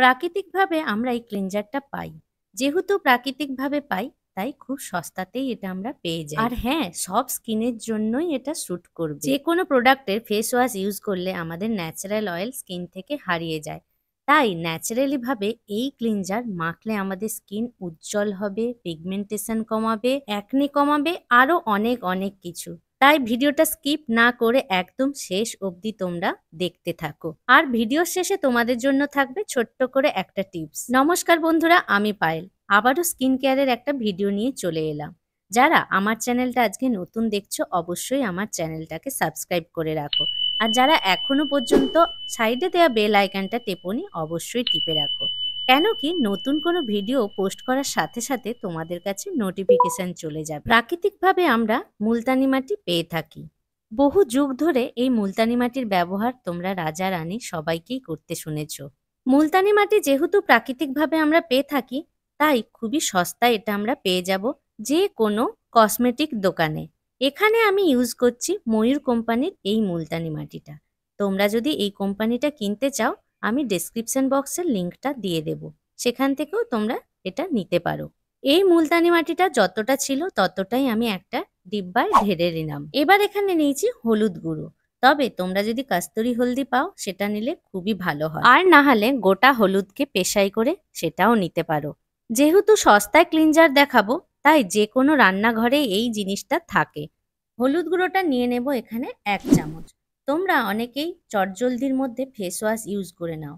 প্রাকৃতিকভাবে আমরা এই ক্লিনজারটা পাই। যেহেতু প্রাকৃতিকভাবে পাই, তাই খুব সস্তাতেই এটা আমরা পেয়ে যাই। আর হ্যাঁ, সব স্কিনের জন্যই এটা স্যুট করবে। যেকোনো প্রোডাক্টের ফেস ওয়াশ ইউজ করলে আমাদের ন্যাচারাল অয়েল স্কিন থেকে হারিয়ে যায়। তাই ন্যাচারালি ভাবে এই ক্লিনজার মাখলে আমাদের স্কিন উজ্জ্বল হবে, পিগমেন্টেশন কমাবে, অ্যাকনে কমাবে, আরো অনেক অনেক কিছু। তাই ভিডিওটা স্কিপ না করে একদম শেষ অবধি তোমরা দেখতে থাকো। আর ভিডিওর শেষে তোমাদের জন্য থাকবে ছোট্ট করে একটা টিপস। নমস্কার বন্ধুরা, আমি পায়েল। আবারও স্কিন কেয়ারের একটা ভিডিও নিয়ে চলে এলাম। যারা আমার চ্যানেলটা আজকে নতুন দেখছো, অবশ্যই আমার চ্যানেলটাকে সাবস্ক্রাইব করে রাখো। আর যারা এখনো পর্যন্ত সাইডে দেওয়া বেল আইকনটা টেপোনি, অবশ্যই টিপে রাখো। কেন কি নতুন কোনো ভিডিও পোস্ট করার সাথে সাথে তোমাদের কাছে নোটিফিকেশন চলে যাবে। প্রাকৃতিকভাবে আমরা মুলতানি মাটি পেয়ে থাকি। বহু যুগ ধরে এই মুলতানি মাটির ব্যবহার তোমরা রাজা রানী সবাইকেই করতে শুনেছ। মুলতানি মাটি যেহেতু প্রাকৃতিকভাবে আমরা পেয়ে থাকি, তাই খুবই সস্তায় এটা আমরা পেয়ে যাব যে কোনো কসমেটিক দোকানে। এখানে আমি ইউজ করছি ময়ূর কোম্পানির এই মুলতানি মাটিটা। তোমরা যদি এই কোম্পানিটা কিনতে চাও, আমি ডেসক্রিপশন বক্সের লিঙ্কটা দিয়ে দেব, সেখান থেকেও তোমরা এটা নিতে পারো। এই মুলতানি মাটিটা যতটা ছিল ততটাই আমি একটা ডিব্বায় ঢেলে নিলাম। এবার এখানে নিয়েছি হলুদ গুঁড়ো। তবে তোমরা যদি কস্তুরি হলদি পাও, সেটা নিলে খুবই ভালো হয়। আর না হলে গোটা হলুদকে পেশাই করে সেটাও নিতে পারো। যেহেতু সস্তায় ক্লিনজার দেখাবো, তাই যে কোনো রান্নাঘরে এই জিনিসটা থাকে। হলুদ গুঁড়োটা নিয়ে নেব এখানে 1 চামচ। তোমরা অনেকেই চটজলদির মধ্যে ফেস ওয়াশ ইউজ করে নাও।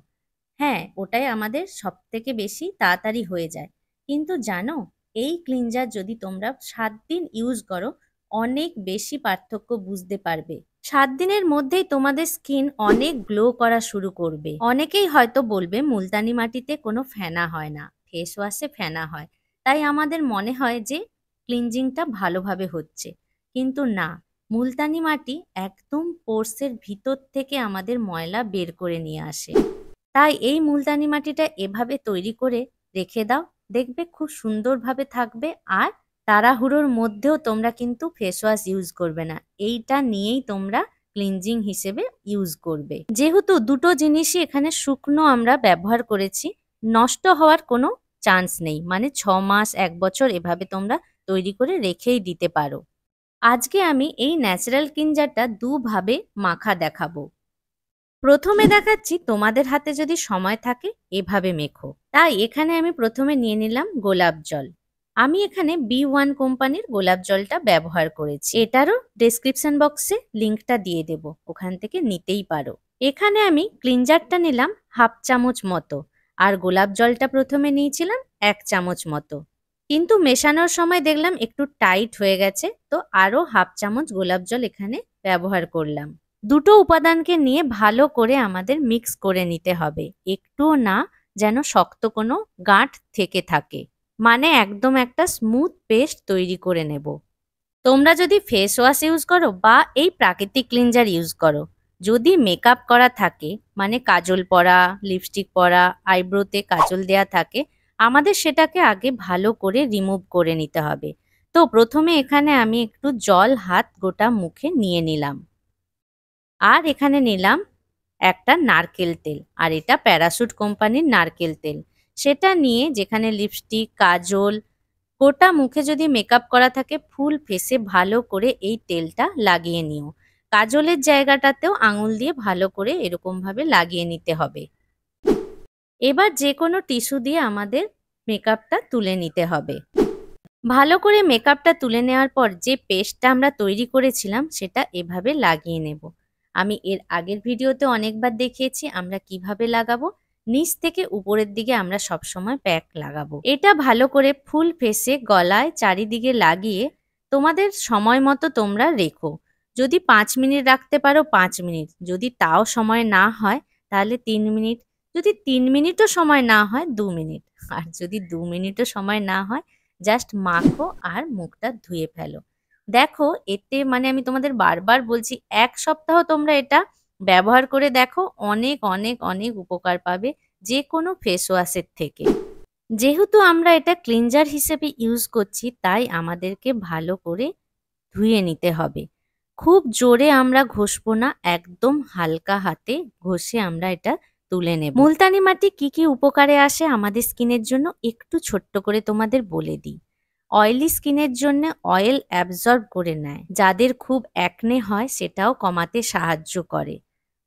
হ্যাঁ, ওটাই আমাদের সবথেকে বেশি তাড়াতাড়ি হয়ে যায়। কিন্তু জানো, এই ক্লিনজার যদি তোমরা 7 দিন ইউজ করো, অনেক বেশি পার্থক্য বুঝতে পারবে। 7 দিনের মধ্যেই তোমাদের স্কিন অনেক গ্লো করা শুরু করবে। অনেকেই হয়তো বলবে মুলতানি মাটিতে কোনো ফেনা হয় না, ফেস ওয়াশে ফেনা হয়। তাই আমাদের মনে হয় যে ক্লিনজিংটা ভালোভাবে হচ্ছে। কিন্তু না, মুলতানি মাটি একদম পোরসের ভিতর থেকে আমাদের ময়লা বের করে নিয়ে আসে। তাই এই মুলতানি মাটিটা এভাবে তৈরি করে রেখে দাও, দেখবে খুব সুন্দরভাবে থাকবে। আর তাড়াহুড়োর মধ্যেও তোমরা কিন্তু ফেস ওয়াশ ইউজ করবে না, এইটা নিয়েই তোমরা ক্লিনজিং হিসেবে ইউজ করবে। যেহেতু দুটো জিনিসই এখানে শুকনো আমরা ব্যবহার করেছি, নষ্ট হওয়ার কোনো চান্স নেই। মানে 6 মাস 1 বছর এভাবে তোমরা তৈরি করে রেখেই দিতে পারো। আজকে আমি এই ন্যাচারাল ক্লিনজারটা দুভাবে মাখা দেখাবো। প্রথমে দেখাচ্ছি, তোমাদের হাতে যদি সময় থাকে এভাবে মেখো। তাই এখানে আমি প্রথমে নিয়ে নিলাম গোলাপ জল। আমি এখানে B1 কোম্পানির গোলাপ জলটা ব্যবহার করেছি। এটারও ডেসক্রিপশন বক্সে লিঙ্কটা দিয়ে দেব, ওখান থেকে নিতেই পারো। এখানে আমি ক্লিনজারটা নিলাম 1/2 চামচ মতো, আর গোলাপ জলটা প্রথমে নিয়েছিলাম 1 চামচ মতো। কিন্তু মেশানোর সময় দেখলাম একটু টাইট হয়ে গেছে, তো আরও 1/2 চামচ গোলাপ জল এখানে ব্যবহার করলাম। দুটো উপাদানকে নিয়ে ভালো করে আমাদের মিক্স করে নিতে হবে, একটুও না যেন শক্ত কোনো গাঁঠ থেকে থাকে। মানে একদম একটা স্মুথ পেস্ট তৈরি করে নেব। তোমরা যদি ফেস ওয়াশ ইউজ করো বা এই প্রাকৃতিক ক্লিনজার ইউজ করো, যদি মেকআপ করা থাকে, মানে কাজল পরা, লিপস্টিক পরা, আইব্রোতে কাজল দেয়া থাকে, আমাদের সেটাকে আগে ভালো করে রিমুভ করে নিতে হবে। তো প্রথমে এখানে আমি একটু জল হাত গোটা মুখে নিয়ে নিলাম। আর এখানে নিলাম একটা নারকেল তেল, আর এটা প্যারাশুট কোম্পানির নারকেল তেল। সেটা নিয়ে যেখানে লিপস্টিক, কাজল, গোটা মুখে যদি মেকআপ করা থাকে, ফুল ফেসে ভালো করে এই তেলটা লাগিয়ে নিও। কাজলের জায়গাটাতেও আঙুল দিয়ে ভালো করে এরকমভাবে লাগিয়ে নিতে হবে। এবার যে কোনো টিস্যু দিয়ে আমাদের মেকআপটা তুলে নিতে হবে। ভালো করে মেকআপটা তুলে নেওয়ার পর যে পেস্টটা আমরা তৈরি করেছিলাম, সেটা এভাবে লাগিয়ে নেব। আমি এর আগের ভিডিওতে অনেকবার দেখিয়েছি আমরা কিভাবে লাগাবো। নিচ থেকে উপরের দিকে আমরা সবসময় প্যাক লাগাবো। এটা ভালো করে ফুল ফেসে, গলায়, চারিদিকে লাগিয়ে তোমাদের সময় মতো তোমরা রেখো। যদি 5 মিনিট রাখতে পারো 5 মিনিট, যদি তাও সময় না হয় তাহলে 3 মিনিট, যদি 3 মিনিটও সময় না হয় 2 মিনিট, আর যদি 2 মিনিটও সময় না হয় জাস্ট মাখো আর মুখটা ধুয়ে ফেলো। দেখো এতে, মানে আমি তোমাদের বারবার বলছি, 1 সপ্তাহ তোমরা এটা ব্যবহার করে দেখো, অনেক অনেক অনেক উপকার পাবে যে কোনো ফেস ওয়াশের থেকে। যেহেতু আমরা এটা ক্লিনজার হিসেবে ইউজ করছি, তাই আমাদেরকে ভালো করে ধুয়ে নিতে হবে। খুব জোরে আমরা ঘষবো না, একদম হালকা হাতে ঘষে আমরা এটা তুলে নেব। মুলতানি মাটি কি কি উপকারে আসে আমাদের স্কিনের জন্য একটু ছোট্ট করে তোমাদের বলে দিই। অয়েলি স্কিনের জন্য অয়েল অ্যাবজর্ব করে নেয়, যাদের খুব অ্যাকনে হয় সেটাও কমাতে সাহায্য করে।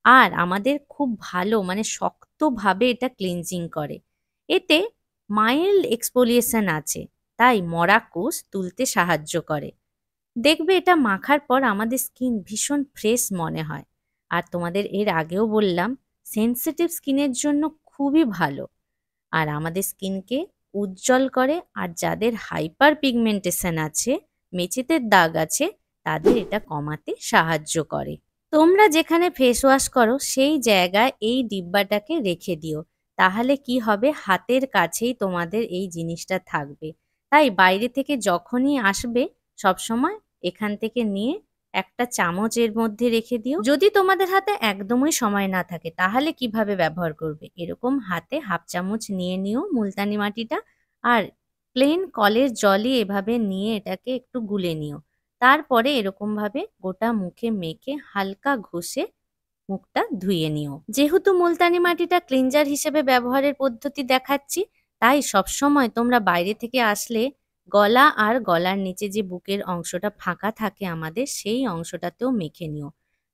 আর আমাদের খুব ভালো মানে শক্তভাবে এটা ক্লিনজিং করে। এতে মাইল্ড এক্সফোলিয়েশন আছে, তাই মরা কোষ তুলতে সাহায্য করে। দেখবে এটা মাখার পর আমাদের স্কিন ভীষণ ফ্রেশ মনে হয়। আর তোমাদের এর আগেও বললাম সেনসিটিভ স্কিনের জন্য খুবই ভালো। আর আমাদের স্কিনকে উজ্জ্বল করে, আর যাদের হাইপার পিগমেন্টেশন আছে, মেচেতে দাগ আছে, তাদের এটা কমাতে সাহায্য করে। তোমরা যেখানে ফেস ওয়াশ করো সেই জায়গায় এই ডিব্বাটাকে রেখে দিও, তাহলে কি হবে হাতের কাছেই তোমাদের এই জিনিসটা থাকবে। তাই বাইরে থেকে যখনই আসবে সবসময় এখান থেকে নিয়ে একটা চামচ এর মধ্যে রেখে দিও। যদি তোমাদের হাতে একদমই সময় না থাকে তাহলে কিভাবে ব্যবহার করবে, এরকম হাতে হাফ চামচ নিয়ে নিও মুলতানি মাটিটা, আর প্লেন কলের জলই এভাবে নিয়ে এটাকে একটু গুলে নিও। তারপরে এরকমভাবে গোটা মুখে মেখে হালকা ঘষে মুখটা ধুয়ে নিও। যেহেতু মুলতানি মাটিটা ক্লিনজার হিসেবে ব্যবহারের পদ্ধতি দেখাচ্ছি, তাই সবসময় তোমরা বাইরে থেকে আসলে গলা আর গলার নিচে যে বুকের অংশটা ফাঁকা থাকে আমাদের, সেই অংশটাতেও মেখে নিও।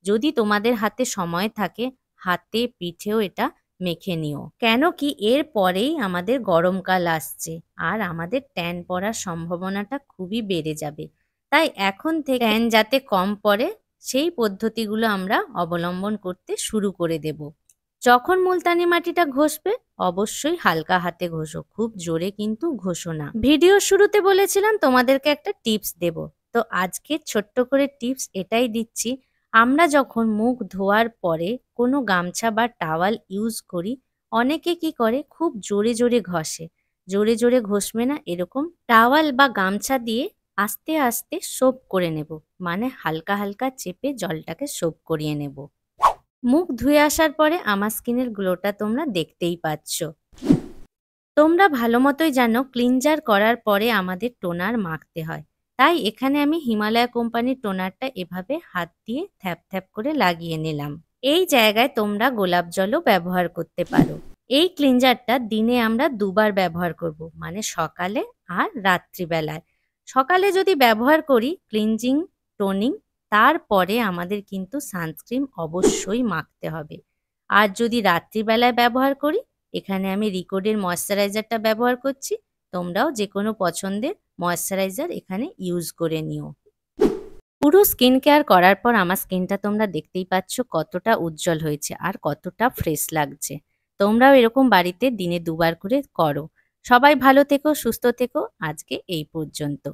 যদি তোমাদের হাতে সময় থাকে হাতে পিঠেও এটা মেখে নিও, কেন কি এর পরেই আমাদের গরমকাল আসছে আর আমাদের ট্যান পড়ার সম্ভাবনাটা খুবই বেড়ে যাবে। তাই এখন থেকে ট্যান যাতে কম পড়ে সেই পদ্ধতিগুলো আমরা অবলম্বন করতে শুরু করে দেব। যখন মুলতানি মাটিটা ঘষবে অবশ্যই হালকা হাতে ঘষো, খুব জোরে কিন্তু ঘষো না। ভিডিও শুরুতে বলেছিলাম তোমাদেরকে একটা টিপস দেব, তো আজকে ছোট্ট করে টিপস এটাই দিচ্ছি। আমরা যখন মুখ ধোয়ার পরে কোনো গামছা বা টাওয়াল ইউজ করি, অনেকে কি করে খুব জোরে জোরে ঘষে। জোরে জোরে ঘষবে না, এরকম টাওয়াল বা গামছা দিয়ে আস্তে আস্তে সোপ করে নেব, মানে হালকা হালকা চেপে জলটাকে সোপ করিয়ে নেব। মুখ ধুয়ে আসার পরে আমার স্কিনের গ্লোটা তোমরা দেখতেই পাচ্ছ। তোমরা ভালো মতোই জানো ক্লিনজার করার পরে আমাদের টোনার মাখতে হয়, তাই এখানে আমি হিমালয় কোম্পানির টোনারটা এভাবে হাত দিয়ে থ্যাপ থ্যাপ করে লাগিয়ে নিলাম। এই জায়গায় তোমরা গোলাপ জলও ব্যবহার করতে পারো। এই ক্লিনজারটা দিনে আমরা দুবার ব্যবহার করব, মানে সকালে আর রাত্রিবেলায়। সকালে যদি ব্যবহার করি ক্লিনজিং টোনিং, তারপরে আমাদের কিন্তু সানস্ক্রিন অবশ্যই মাখতে হবে। আর যদি রাত্রিবেলায় ব্যবহার করি, এখানে আমি রিকোডের ময়শ্চারাইজারটা ব্যবহার করছি, তোমরাও যে কোনো পছন্দের ময়শ্চারাইজার এখানে ইউজ করে নিও। পুরো স্কিন কেয়ার করার পর আমার স্কিনটা তোমরা দেখতেই পাচ্ছ কতটা উজ্জ্বল হয়েছে আর কতটা ফ্রেশ লাগছে। তোমরাও এরকম বাড়িতে দিনে দুবার করে করো। সবাই ভালো থেকো, সুস্থ থেকো। আজকে এই পর্যন্ত।